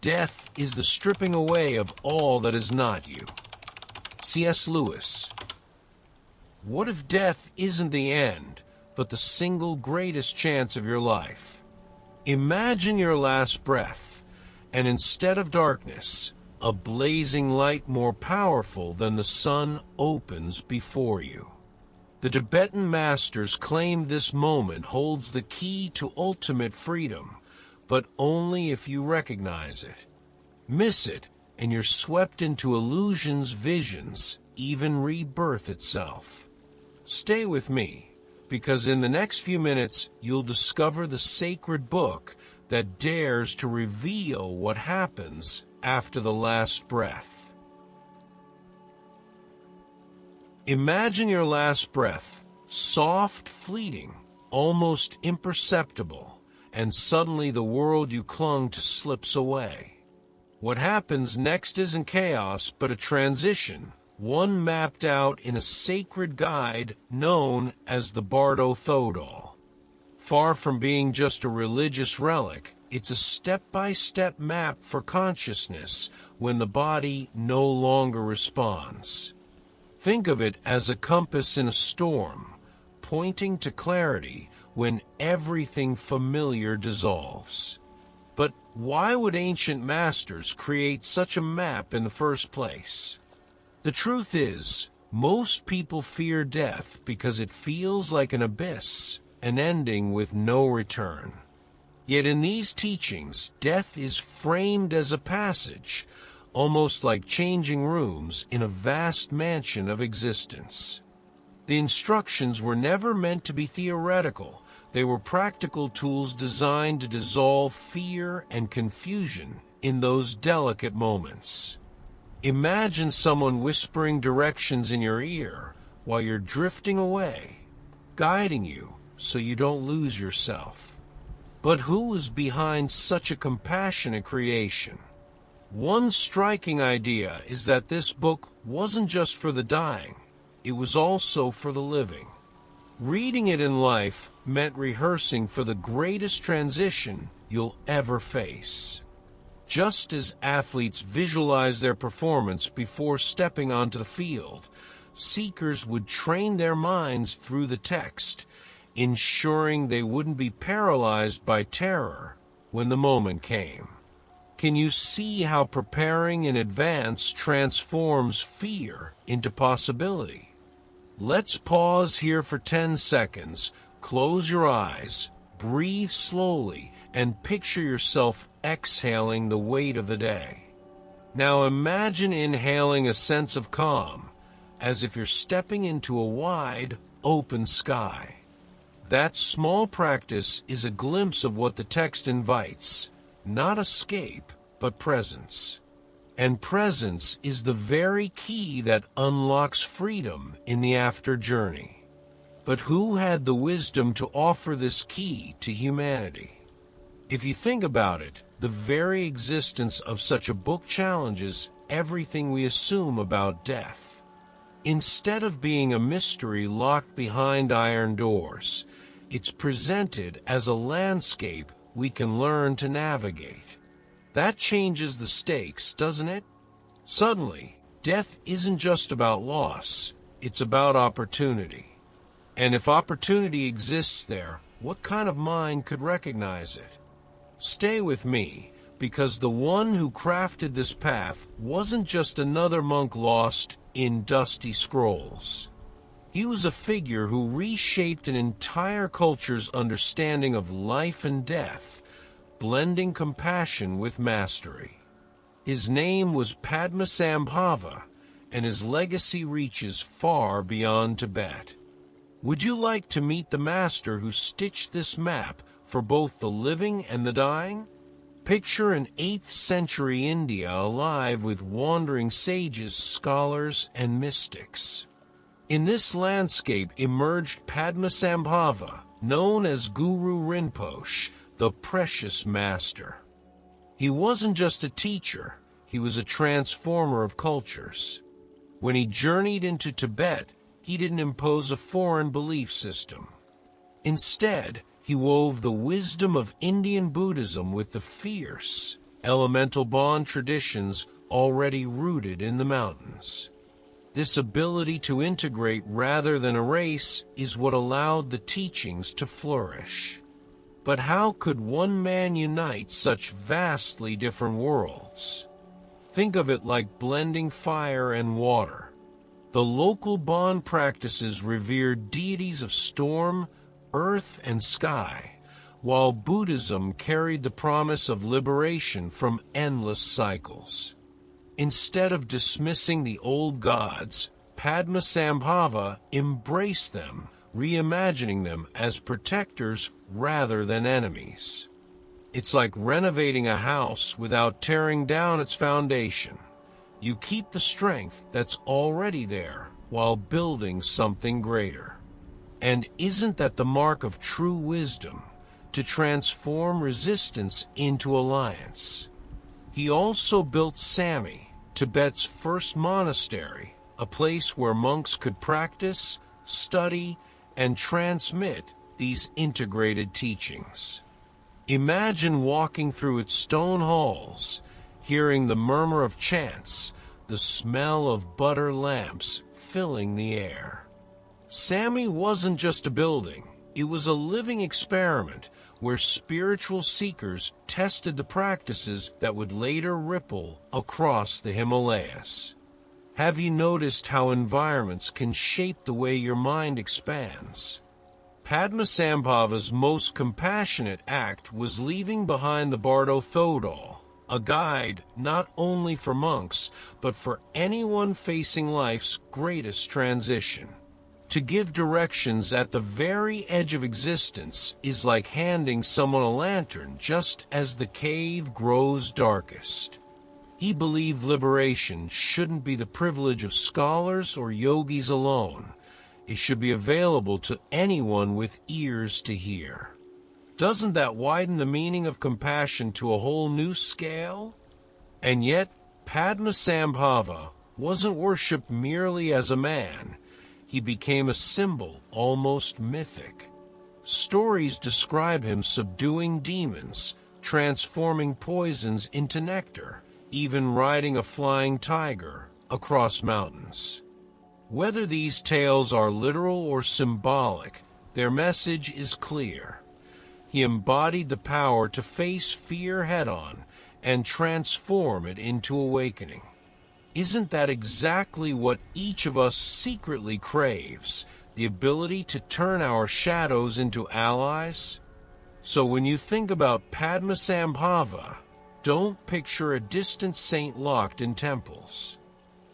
Death is the stripping away of all that is not you. C.S. Lewis. What if death isn't the end, but the single greatest chance of your life? Imagine your last breath, and instead of darkness, a blazing light more powerful than the sun opens before you. The Tibetan masters claim this moment holds the key to ultimate freedom, but only if you recognize it. Miss it, and you're swept into illusions, visions, even rebirth itself. Stay with me, because in the next few minutes you'll discover the sacred book that dares to reveal what happens after the last breath. Imagine your last breath, soft, fleeting, almost imperceptible, and suddenly the world you clung to slips away. What happens next isn't chaos, but a transition, one mapped out in a sacred guide known as the Bardo Thodol. Far from being just a religious relic, it's a step-by-step map for consciousness when the body no longer responds. Think of it as a compass in a storm, pointing to clarity when everything familiar dissolves. But why would ancient masters create such a map in the first place? The truth is, most people fear death because it feels like an abyss, an ending with no return. Yet in these teachings, death is framed as a passage, almost like changing rooms in a vast mansion of existence. The instructions were never meant to be theoretical. They were practical tools designed to dissolve fear and confusion in those delicate moments. Imagine someone whispering directions in your ear while you're drifting away, guiding you so you don't lose yourself. But who is behind such a compassionate creation? One striking idea is that this book wasn't just for the dying, it was also for the living. Reading it in life meant rehearsing for the greatest transition you'll ever face. Just as athletes visualize their performance before stepping onto the field, seekers would train their minds through the text, ensuring they wouldn't be paralyzed by terror when the moment came. Can you see how preparing in advance transforms fear into possibility? Let's pause here for 10 seconds, close your eyes, breathe slowly, and picture yourself exhaling the weight of the day. Now imagine inhaling a sense of calm, as if you're stepping into a wide, open sky. That small practice is a glimpse of what the text invites, not escape, but presence. And presence is the very key that unlocks freedom in the after journey. But who had the wisdom to offer this key to humanity? If you think about it, the very existence of such a book challenges everything we assume about death. Instead of being a mystery locked behind iron doors, it's presented as a landscape we can learn to navigate. That changes the stakes, doesn't it? Suddenly, death isn't just about loss, it's about opportunity. And if opportunity exists there, what kind of mind could recognize it? Stay with me, because the one who crafted this path wasn't just another monk lost in dusty scrolls. He was a figure who reshaped an entire culture's understanding of life and death, blending compassion with mastery. His name was Padmasambhava, and his legacy reaches far beyond Tibet. Would you like to meet the master who stitched this map for both the living and the dying? Picture an 8th century India alive with wandering sages, scholars, and mystics. In this landscape emerged Padmasambhava, known as Guru Rinpoche, the precious master. He wasn't just a teacher, he was a transformer of cultures. When he journeyed into Tibet, he didn't impose a foreign belief system. Instead, he wove the wisdom of Indian Buddhism with the fierce, elemental bond traditions already rooted in the mountains. This ability to integrate rather than erase is what allowed the teachings to flourish. But how could one man unite such vastly different worlds? Think of it like blending fire and water. The local bond practices revered deities of storm, earth, and sky, while Buddhism carried the promise of liberation from endless cycles. Instead of dismissing the old gods, Padmasambhava embraced them, reimagining them as protectors rather than enemies. It's like renovating a house without tearing down its foundation. You keep the strength that's already there while building something greater. And isn't that the mark of true wisdom, to transform resistance into alliance? He also built Sami, Tibet's first monastery, a place where monks could practice, study, and transmit these integrated teachings. Imagine walking through its stone halls, hearing the murmur of chants, the smell of butter lamps filling the air. Sami wasn't just a building, it was a living experiment where spiritual seekers tested the practices that would later ripple across the Himalayas. Have you noticed how environments can shape the way your mind expands? Padmasambhava's most compassionate act was leaving behind the Bardo Thodol, a guide not only for monks, but for anyone facing life's greatest transition. To give directions at the very edge of existence is like handing someone a lantern just as the cave grows darkest. He believed liberation shouldn't be the privilege of scholars or yogis alone. It should be available to anyone with ears to hear. Doesn't that widen the meaning of compassion to a whole new scale? And yet, Padmasambhava wasn't worshipped merely as a man. He became a symbol, almost mythic. Stories describe him subduing demons, transforming poisons into nectar, even riding a flying tiger across mountains. Whether these tales are literal or symbolic, their message is clear. He embodied the power to face fear head-on and transform it into awakening. Isn't that exactly what each of us secretly craves, the ability to turn our shadows into allies? So when you think about Padmasambhava, don't picture a distant saint locked in temples.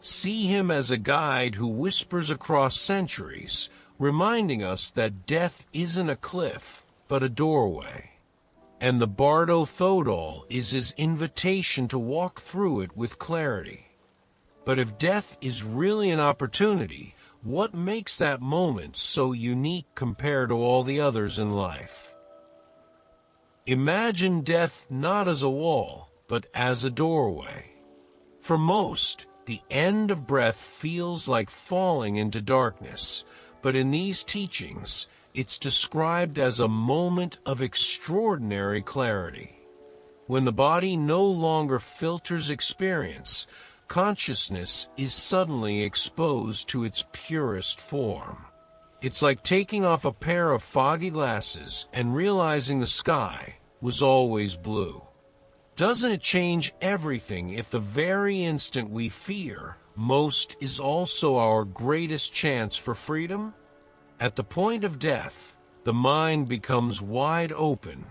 See him as a guide who whispers across centuries, reminding us that death isn't a cliff, but a doorway. And the Bardo Thodol is his invitation to walk through it with clarity. But if death is really an opportunity, what makes that moment so unique compared to all the others in life? Imagine death not as a wall, but as a doorway. For most, the end of breath feels like falling into darkness, but in these teachings, it's described as a moment of extraordinary clarity. When the body no longer filters experience, consciousness is suddenly exposed to its purest form. It's like taking off a pair of foggy glasses and realizing the sky was always blue. Doesn't it change everything if the very instant we fear most is also our greatest chance for freedom? At the point of death, the mind becomes wide open,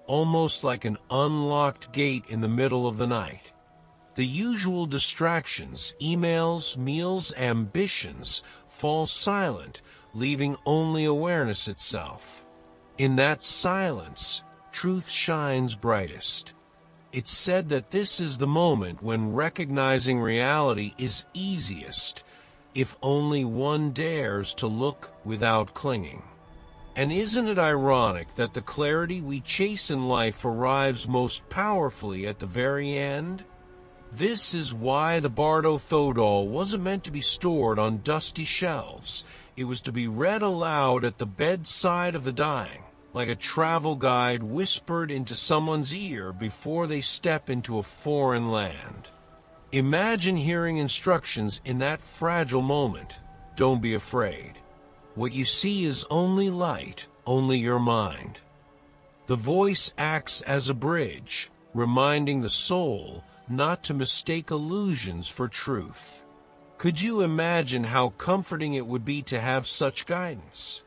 almost like an unlocked gate in the middle of the night. The usual distractions, emails, meals, ambitions, fall silent, leaving only awareness itself. In that silence, truth shines brightest. It's said that this is the moment when recognizing reality is easiest, if only one dares to look without clinging. And isn't it ironic that the clarity we chase in life arrives most powerfully at the very end? This is why the Bardo Thodol wasn't meant to be stored on dusty shelves. It was to be read aloud at the bedside of the dying, like a travel guide whispered into someone's ear before they step into a foreign land. Imagine hearing instructions in that fragile moment. Don't be afraid. What you see is only light, only your mind. The voice acts as a bridge, reminding the soul not to mistake illusions for truth. Could you imagine how comforting it would be to have such guidance?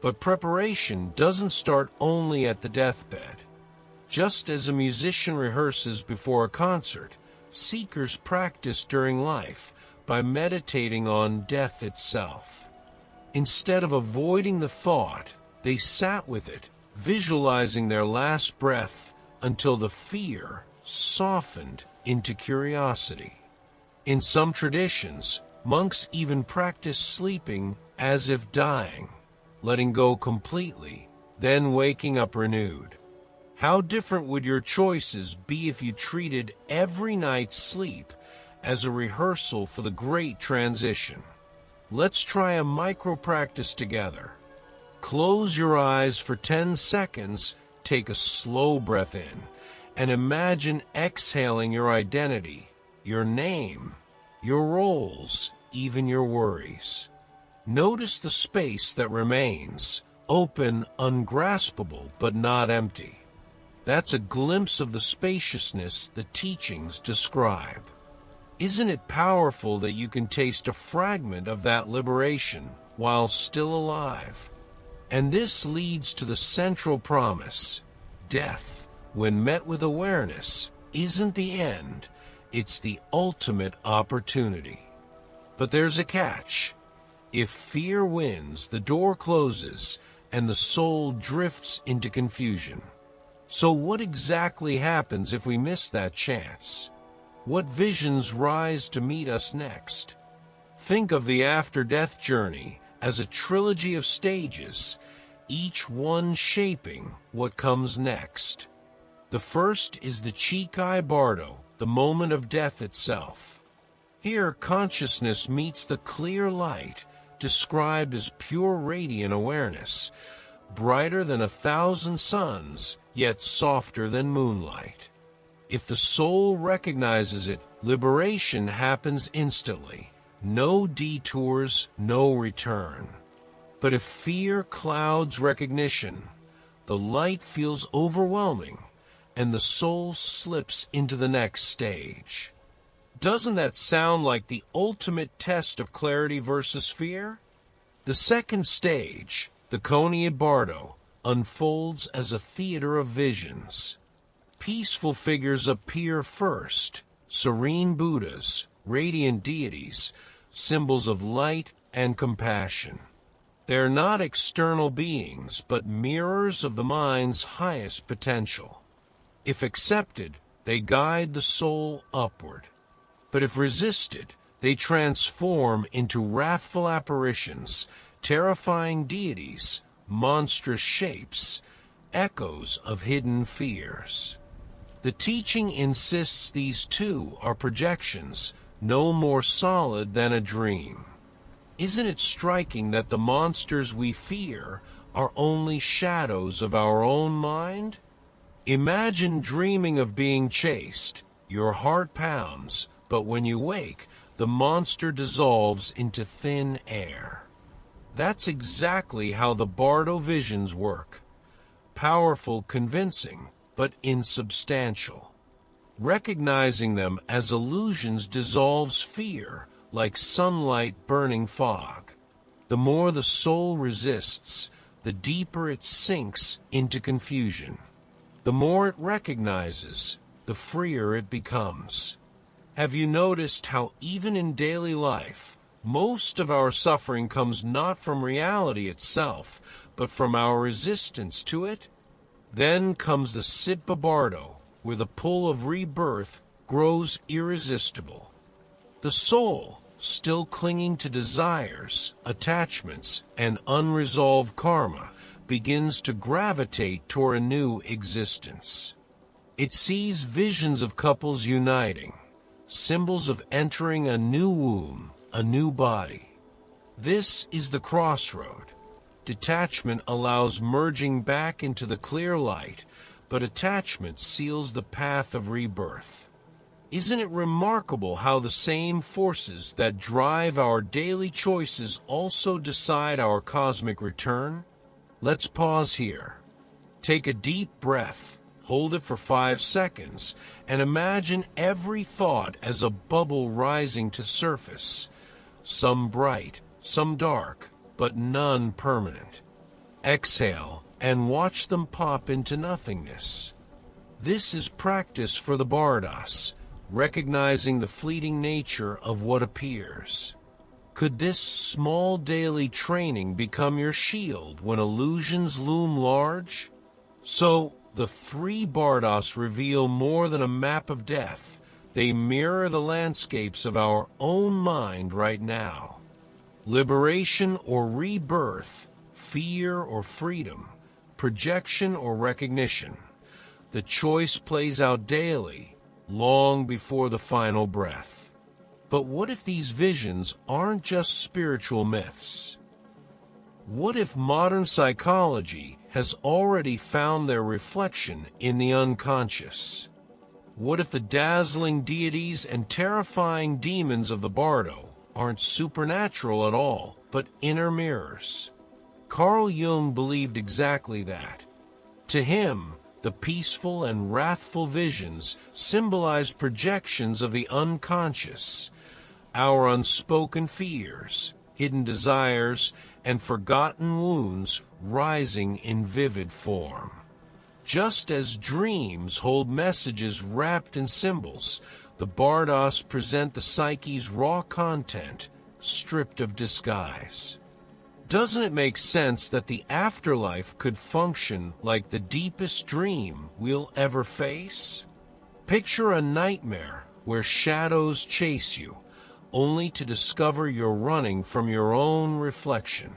But preparation doesn't start only at the deathbed. Just as a musician rehearses before a concert, seekers practice during life by meditating on death itself. Instead of avoiding the thought, they sat with it, visualizing their last breath until the fear softened into curiosity. In some traditions, monks even practice sleeping as if dying, letting go completely, then waking up renewed. How different would your choices be if you treated every night's sleep as a rehearsal for the great transition? Let's try a micro-practice together. Close your eyes for 10 seconds, take a slow breath in, and imagine exhaling your identity, your name, your roles, even your worries. Notice the space that remains, open, ungraspable, but not empty. That's a glimpse of the spaciousness the teachings describe. Isn't it powerful that you can taste a fragment of that liberation while still alive? And this leads to the central promise. Death, when met with awareness, isn't the end, it's the ultimate opportunity. But there's a catch. If fear wins, the door closes and the soul drifts into confusion. So what exactly happens if we miss that chance? What visions rise to meet us next? Think of the after-death journey as a trilogy of stages, each one shaping what comes next. The first is the Chikai Bardo, the moment of death itself. Here, consciousness meets the clear light, described as pure radiant awareness, brighter than 1,000 suns, yet softer than moonlight. If the soul recognizes it, liberation happens instantly. No detours, no return. But if fear clouds recognition, the light feels overwhelming, and the soul slips into the next stage. Doesn't that sound like the ultimate test of clarity versus fear? The second stage, the Coniad Bardo, unfolds as a theater of visions. Peaceful figures appear first, serene Buddhas, radiant deities, symbols of light and compassion. They're not external beings, but mirrors of the mind's highest potential. If accepted, they guide the soul upward. But if resisted, they transform into wrathful apparitions, terrifying deities, monstrous shapes, echoes of hidden fears. The teaching insists these two are projections, no more solid than a dream. Isn't it striking that the monsters we fear are only shadows of our own mind? Imagine dreaming of being chased. Your heart pounds, but when you wake, the monster dissolves into thin air. That's exactly how the Bardo visions work. Powerful, convincing, but insubstantial. Recognizing them as illusions dissolves fear, like sunlight burning fog. The more the soul resists, the deeper it sinks into confusion. The more it recognizes, the freer it becomes. Have you noticed how even in daily life, most of our suffering comes not from reality itself, but from our resistance to it? Then comes the Sitpa Bardo, where the pull of rebirth grows irresistible. The soul, still clinging to desires, attachments, and unresolved karma, begins to gravitate toward a new existence. It sees visions of couples uniting, symbols of entering a new womb, a new body. This is the crossroad. Detachment allows merging back into the clear light, but attachment seals the path of rebirth. Isn't it remarkable how the same forces that drive our daily choices also decide our cosmic return? Let's pause here. Take a deep breath, hold it for 5 seconds, and imagine every thought as a bubble rising to surface. Some bright, some dark, but none permanent. Exhale and watch them pop into nothingness. This is practice for the Bardos, recognizing the fleeting nature of what appears. Could this small daily training become your shield when illusions loom large? So, the 3 Bardos reveal more than a map of death. They mirror the landscapes of our own mind right now. Liberation or rebirth, fear or freedom, projection or recognition. The choice plays out daily, long before the final breath. But what if these visions aren't just spiritual myths? What if modern psychology has already found their reflection in the unconscious? What if the dazzling deities and terrifying demons of the Bardo aren't supernatural at all, but inner mirrors? Carl Jung believed exactly that. To him, the peaceful and wrathful visions symbolized projections of the unconscious, our unspoken fears, hidden desires, and forgotten wounds rising in vivid form. Just as dreams hold messages wrapped in symbols, the Bardos present the psyche's raw content, stripped of disguise. Doesn't it make sense that the afterlife could function like the deepest dream we'll ever face? Picture a nightmare where shadows chase you, only to discover you're running from your own reflection.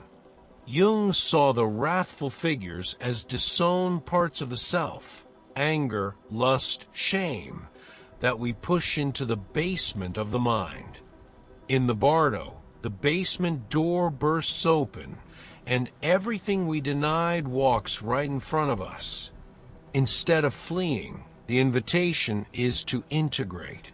Jung saw the wrathful figures as disowned parts of the self, anger, lust, shame, that we push into the basement of the mind. In the Bardo, the basement door bursts open, and everything we denied walks right in front of us. Instead of fleeing, the invitation is to integrate.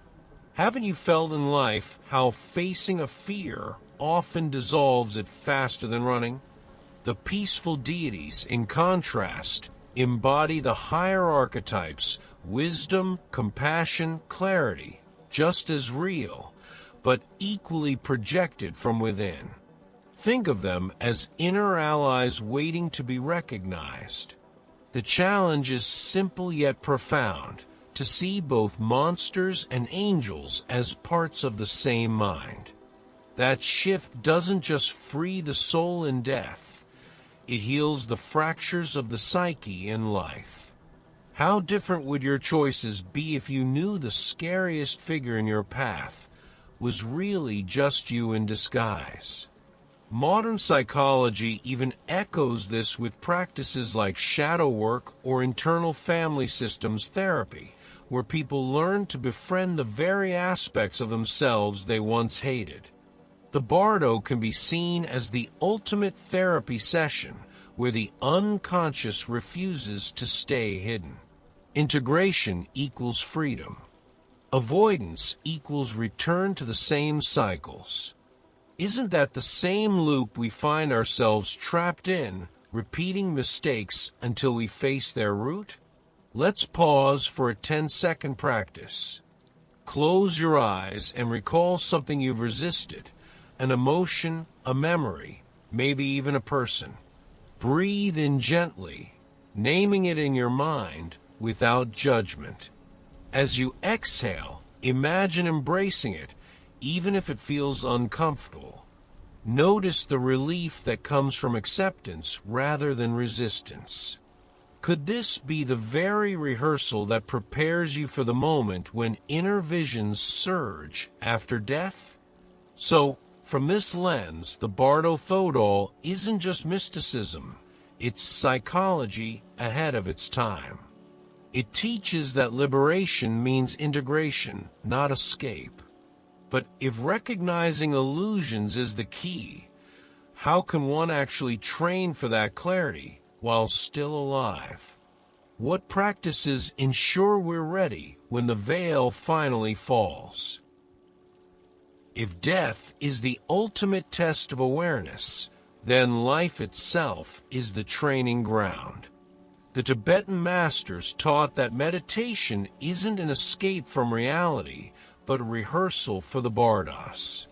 Haven't you felt in life how facing a fear often dissolves it faster than running? The peaceful deities, in contrast, embody the higher archetypes, wisdom, compassion, clarity, just as real, but equally projected from within. Think of them as inner allies waiting to be recognized. The challenge is simple yet profound, to see both monsters and angels as parts of the same mind. That shift doesn't just free the soul in death, it heals the fractures of the psyche in life. How different would your choices be if you knew the scariest figure in your path was really just you in disguise? Modern psychology even echoes this with practices like shadow work or internal family systems therapy, where people learn to befriend the very aspects of themselves they once hated. The Bardo can be seen as the ultimate therapy session, where the unconscious refuses to stay hidden. Integration equals freedom. Avoidance equals return to the same cycles. Isn't that the same loop we find ourselves trapped in, repeating mistakes until we face their root? Let's pause for a 10-second practice. Close your eyes and recall something you've resisted, an emotion, a memory, maybe even a person. Breathe in gently, naming it in your mind without judgment. As you exhale, imagine embracing it, even if it feels uncomfortable. Notice the relief that comes from acceptance rather than resistance. Could this be the very rehearsal that prepares you for the moment when inner visions surge after death? So, from this lens, the Bardo Thodol isn't just mysticism, it's psychology ahead of its time. It teaches that liberation means integration, not escape. But if recognizing illusions is the key, How can one actually train for that clarity while still alive? What practices ensure we're ready when the veil finally falls? If death is the ultimate test of awareness, then life itself is the training ground. The Tibetan masters taught that meditation isn't an escape from reality, but a rehearsal for the Bardos.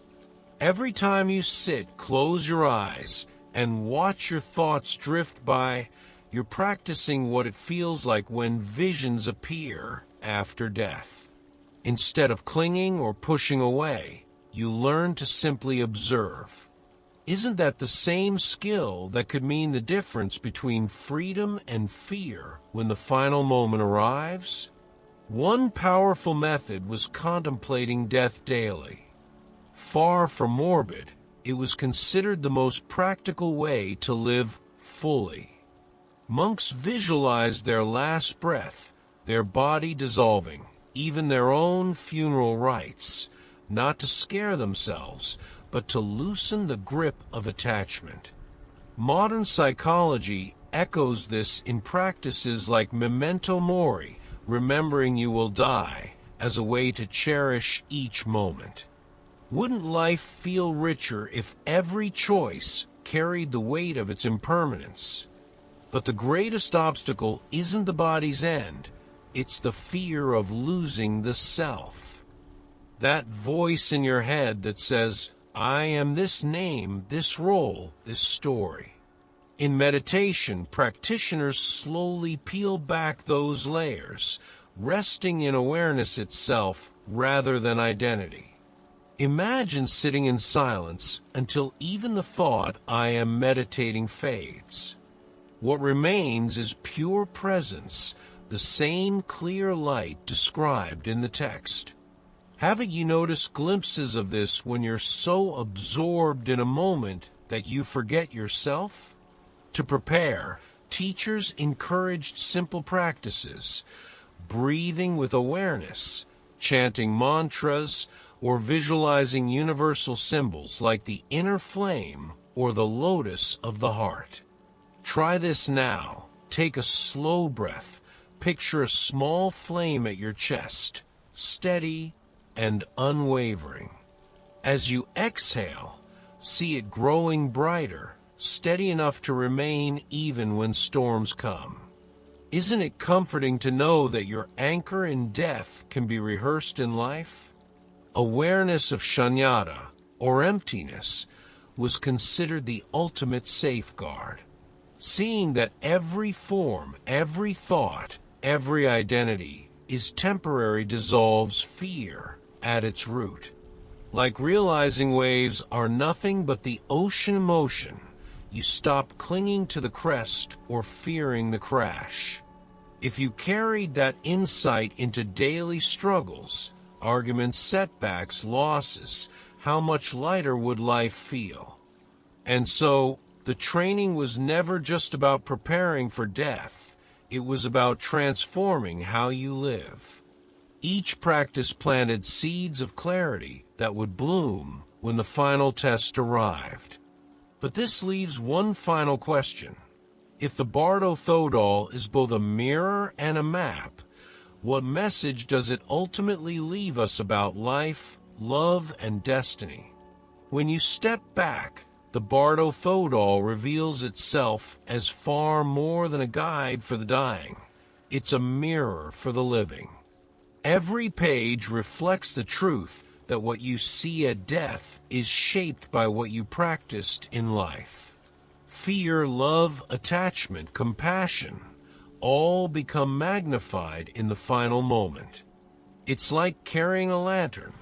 Every time you sit, close your eyes, and watch your thoughts drift by, you're practicing what it feels like when visions appear after death. Instead of clinging or pushing away, you learn to simply observe. Isn't that the same skill that could mean the difference between freedom and fear when the final moment arrives? One powerful method was contemplating death daily. Far from morbid, it was considered the most practical way to live fully. Monks visualized their last breath, their body dissolving, even their own funeral rites, not to scare themselves, but to loosen the grip of attachment. Modern psychology echoes this in practices like memento mori, remembering you will die, as a way to cherish each moment. Wouldn't life feel richer if every choice carried the weight of its impermanence? But the greatest obstacle isn't the body's end, it's the fear of losing the self. That voice in your head that says, I am this name, this role, this story. In meditation, practitioners slowly peel back those layers, resting in awareness itself rather than identity. Imagine sitting in silence until even the thought, I am meditating, fades. What remains is pure presence, the same clear light described in the text. Haven't you noticed glimpses of this when you're so absorbed in a moment that you forget yourself? To prepare, teachers encouraged simple practices, breathing with awareness, chanting mantras, or visualizing universal symbols like the inner flame or the lotus of the heart. Try this now. Take a slow breath. Picture a small flame at your chest, steady and unwavering. As you exhale, see it growing brighter, steady enough to remain even when storms come. Isn't it comforting to know that your anchor in death can be rehearsed in life? Awareness of shunyata, or emptiness, was considered the ultimate safeguard. Seeing that every form, every thought, every identity is temporary dissolves fear at its root. Like realizing waves are nothing but the ocean motion, you stop clinging to the crest or fearing the crash. If you carried that insight into daily struggles, arguments, setbacks, losses, how much lighter would life feel? And so, the training was never just about preparing for death. It was about transforming how you live. Each practice planted seeds of clarity that would bloom when the final test arrived. But this leaves one final question. If the Bardo Thodol is both a mirror and a map, what message does it ultimately leave us about life, love, and destiny? When you step back, the Bardo Thodol reveals itself as far more than a guide for the dying. It's a mirror for the living. Every page reflects the truth that what you see at death is shaped by what you practiced in life. Fear, love, attachment, compassion, all become magnified in the final moment. It's like carrying a lantern.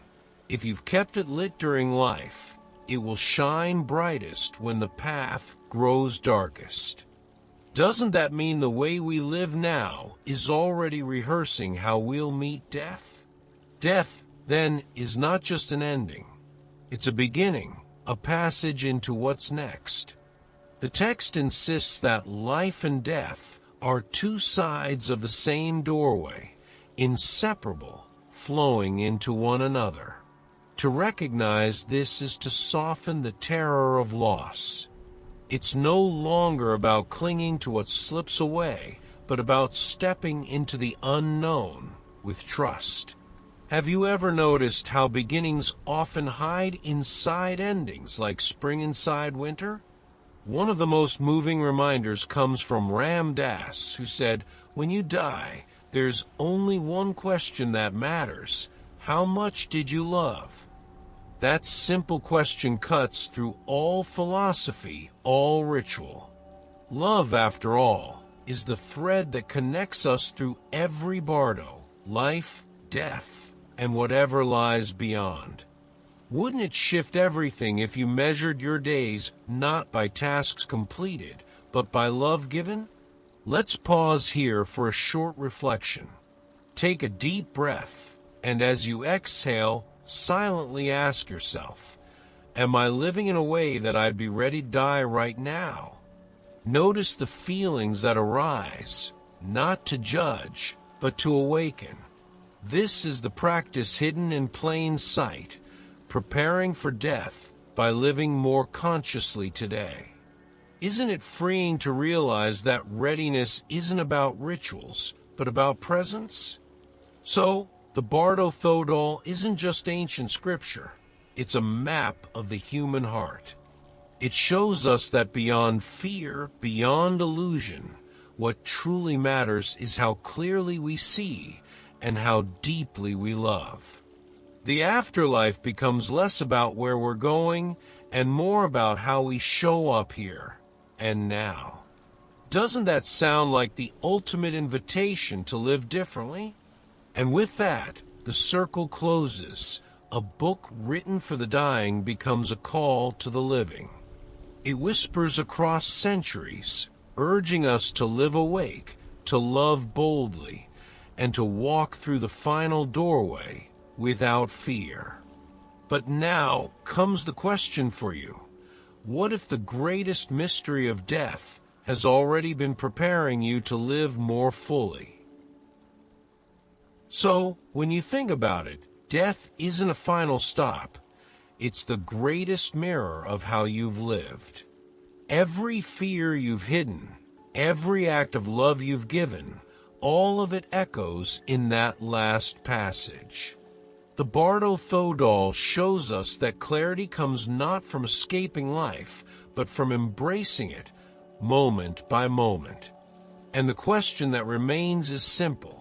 If you've kept it lit during life, it will shine brightest when the path grows darkest. Doesn't that mean the way we live now is already rehearsing how we'll meet death? Death, then, is not just an ending. It's a beginning, a passage into what's next. The text insists that life and death are two sides of the same doorway, inseparable, flowing into one another. To recognize this is to soften the terror of loss. It's no longer about clinging to what slips away, but about stepping into the unknown with trust. Have you ever noticed how beginnings often hide inside endings, like spring inside winter? One of the most moving reminders comes from Ram Dass, who said, "When you die, there's only one question that matters. How much did you love?" That simple question cuts through all philosophy, all ritual. Love, after all, is the thread that connects us through every bardo, life, death, and whatever lies beyond. Wouldn't it shift everything if you measured your days not by tasks completed, but by love given? Let's pause here for a short reflection. Take a deep breath, and as you exhale, silently ask yourself, am I living in a way that I'd be ready to die right now? Notice the feelings that arise, not to judge, but to awaken. This is the practice hidden in plain sight, preparing for death by living more consciously today. Isn't it freeing to realize that readiness isn't about rituals, but about presence? So, the Bardo Thodol isn't just ancient scripture. It's a map of the human heart. It shows us that beyond fear, beyond illusion, what truly matters is how clearly we see and how deeply we love. The afterlife becomes less about where we're going and more about how we show up here and now. Doesn't that sound like the ultimate invitation to live differently? And with that, the circle closes. A book written for the dying becomes a call to the living. It whispers across centuries, urging us to live awake, to love boldly, and to walk through the final doorway without fear. But now comes the question for you. What if the greatest mystery of death has already been preparing you to live more fully? So, when you think about it, death isn't a final stop. It's the greatest mirror of how you've lived. Every fear you've hidden, every act of love you've given, all of it echoes in that last passage. The Bardo Thodol shows us that clarity comes not from escaping life, but from embracing it, moment by moment. And the question that remains is simple.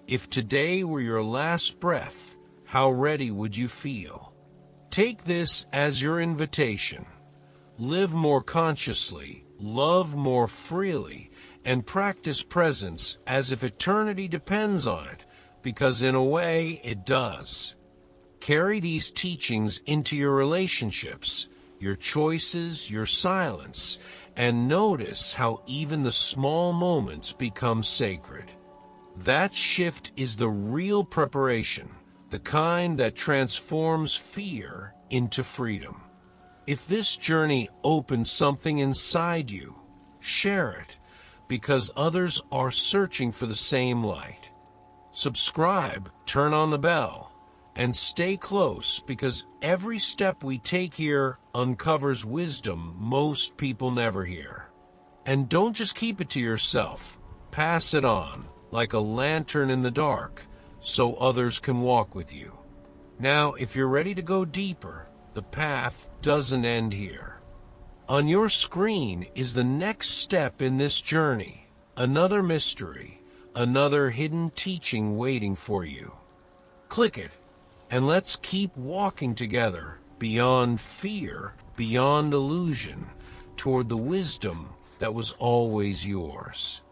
If today were your last breath, how ready would you feel? Take this as your invitation. Live more consciously, love more freely, and practice presence as if eternity depends on it, because in a way it does. Carry these teachings into your relationships, your choices, your silence, and notice how even the small moments become sacred. That shift is the real preparation, the kind that transforms fear into freedom. If this journey opens something inside you, share it, because others are searching for the same light. Subscribe, turn on the bell, and stay close, because every step we take here uncovers wisdom most people never hear. And don't just keep it to yourself. Pass it on, like a lantern in the dark, so others can walk with you. Now, if you're ready to go deeper, the path doesn't end here. On your screen is the next step in this journey, another mystery, another hidden teaching waiting for you. Click it, and let's keep walking together beyond fear, beyond illusion, toward the wisdom that was always yours.